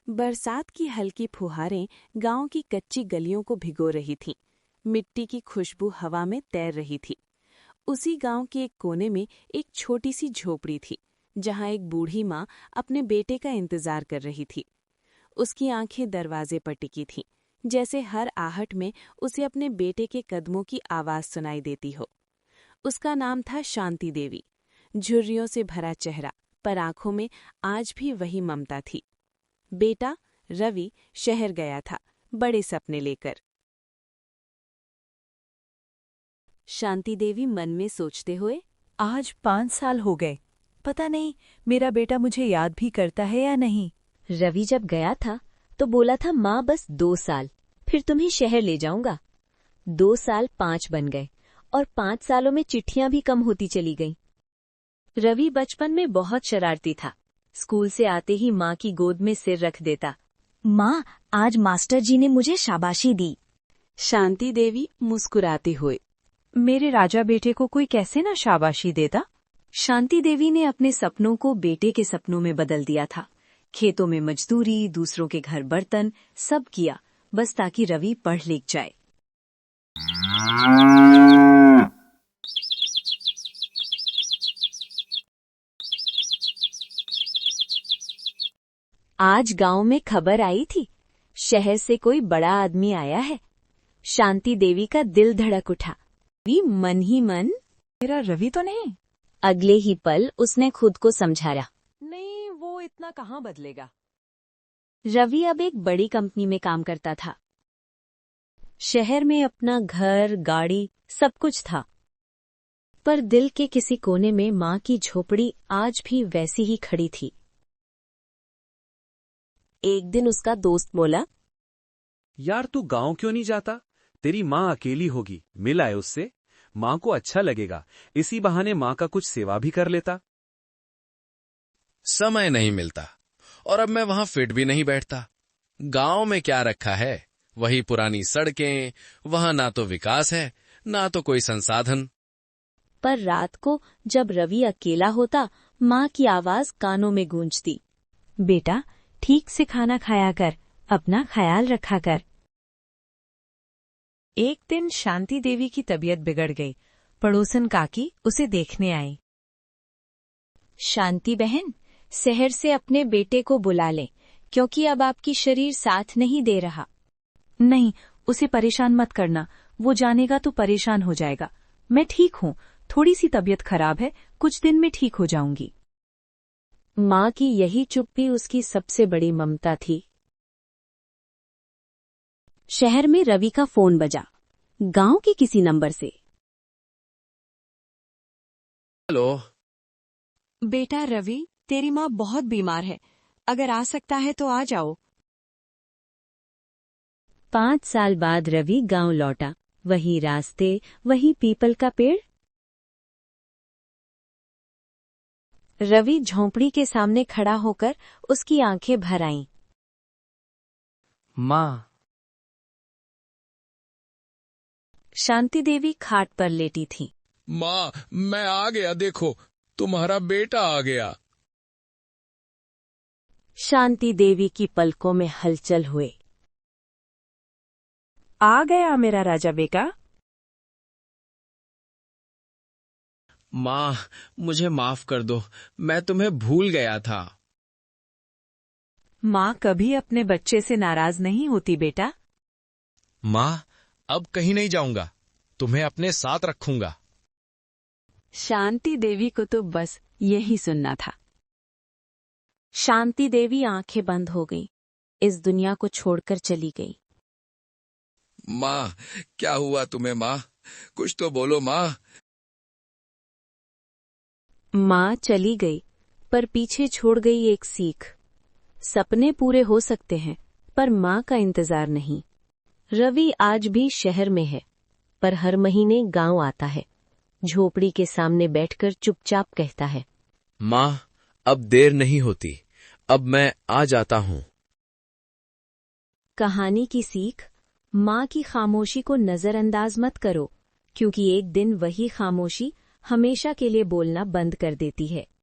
बरसात की हल्की फुहारें गांव की कच्ची गलियों को भिगो रही थीं। मिट्टी की खुशबू हवा में तैर रही थी। उसी गांव के एक कोने में एक छोटी सी झोपड़ी थी, जहां एक बूढ़ी माँ अपने बेटे का इंतजार कर रही थी। उसकी आंखें दरवाजे पर टिकी थीं, जैसे हर आहट में उसे अपने बेटे के कदमों की आवाज सुनाई देती हो। उसका नाम था शांति देवी। झुर्रियों से भरा चेहरा, पर आंखों में आज भी वही ममता थी। बेटा रवि शहर गया था, बड़े सपने लेकर। शांति देवी मन में सोचते हुए, आज 5 साल हो गए। पता नहीं मेरा बेटा मुझे याद भी करता है या नहीं। रवि जब गया था तो बोला था माँ बस 2 साल, फिर तुम्हें शहर ले जाऊंगा। 2 साल 5 बन गए और 5 सालों में चिट्ठियां भी कम होती चली गईं। रवि बचपन में बहुत शरारती था। स्कूल से आते ही माँ की गोद में सिर रख देता। माँ, आज मास्टर जी ने मुझे शाबाशी दी। शांति देवी मुस्कुराते हुए, मेरे राजा बेटे को कोई कैसे ना शाबाशी देता। शांति देवी ने अपने सपनों को बेटे के सपनों में बदल दिया था। खेतों में मजदूरी, दूसरों के घर बर्तन, सब किया बस ताकि रवि पढ़ लिख जाए। आज गांव में खबर आई थी, शहर से कोई बड़ा आदमी आया है। शांति देवी का दिल धड़क उठा। मन ही मन, मेरा रवि तो नहीं। अगले ही पल उसने खुद को समझाया, नहीं, वो इतना कहाँ बदलेगा। रवि अब एक बड़ी कंपनी में काम करता था। शहर में अपना घर, गाड़ी, सब कुछ था। पर दिल के किसी कोने में माँ की झोपड़ी आज भी वैसी ही खड़ी थी। एक दिन उसका दोस्त बोला, यार तू गांव क्यों नहीं जाता? तेरी माँ अकेली होगी, मिल आए उससे। माँ को अच्छा लगेगा, इसी बहाने माँ का कुछ सेवा भी कर लेता। समय नहीं मिलता और अब मैं वहां फिट भी नहीं बैठता। गांव में क्या रखा है, वही पुरानी सड़कें, वहां ना तो विकास है ना तो कोई संसाधन। पर रात को जब रवि अकेला होता, माँ की आवाज कानों में गूंजती, बेटा ठीक से खाना खाया कर, अपना ख्याल रखा कर। एक दिन शांति देवी की तबीयत बिगड़ गई। पड़ोसन काकी उसे देखने आई। शांति बहन, शहर से अपने बेटे को बुला ले, क्योंकि अब आपकी शरीर साथ नहीं दे रहा। नहीं, उसे परेशान मत करना, वो जानेगा तो परेशान हो जाएगा। मैं ठीक हूँ, थोड़ी सी तबीयत खराब है, कुछ दिन में ठीक हो जाऊंगी। माँ की यही चुप्पी उसकी सबसे बड़ी ममता थी। शहर में रवि का फोन बजा, गांव के किसी नंबर से। हेलो बेटा रवि, तेरी माँ बहुत बीमार है, अगर आ सकता है तो आ जाओ। 5 साल बाद रवि गांव लौटा। वही रास्ते, वही पीपल का पेड़। रवि झोंपड़ी के सामने खड़ा होकर उसकी आंखें भर आईं। माँ। शांति देवी खाट पर लेटी थी। माँ, मैं आ गया, देखो तुम्हारा बेटा आ गया। शांति देवी की पलकों में हलचल हुए। आ गया मेरा राजा बेटा। माँ, मुझे माफ कर दो, मैं तुम्हें भूल गया था। माँ कभी अपने बच्चे से नाराज नहीं होती बेटा। माँ, अब कहीं नहीं जाऊंगा, तुम्हें अपने साथ रखूंगा। शांति देवी को तो बस यही सुनना था। शांति देवी आंखें बंद हो गईं, इस दुनिया को छोड़कर चली गई। माँ, क्या हुआ तुम्हें माँ? कुछ तो बोलो माँ। माँ चली गई, पर पीछे छोड़ गई एक सीख। सपने पूरे हो सकते हैं, पर माँ का इंतजार नहीं। रवि आज भी शहर में है, पर हर महीने गांव आता है। झोपड़ी के सामने बैठकर चुपचाप कहता है, माँ, अब देर नहीं होती, अब मैं आ जाता हूँ। कहानी की सीख, माँ की खामोशी को नजरअंदाज मत करो, क्योंकि एक दिन वही खामोशी हमेशा के लिए बोलना बंद कर देती है।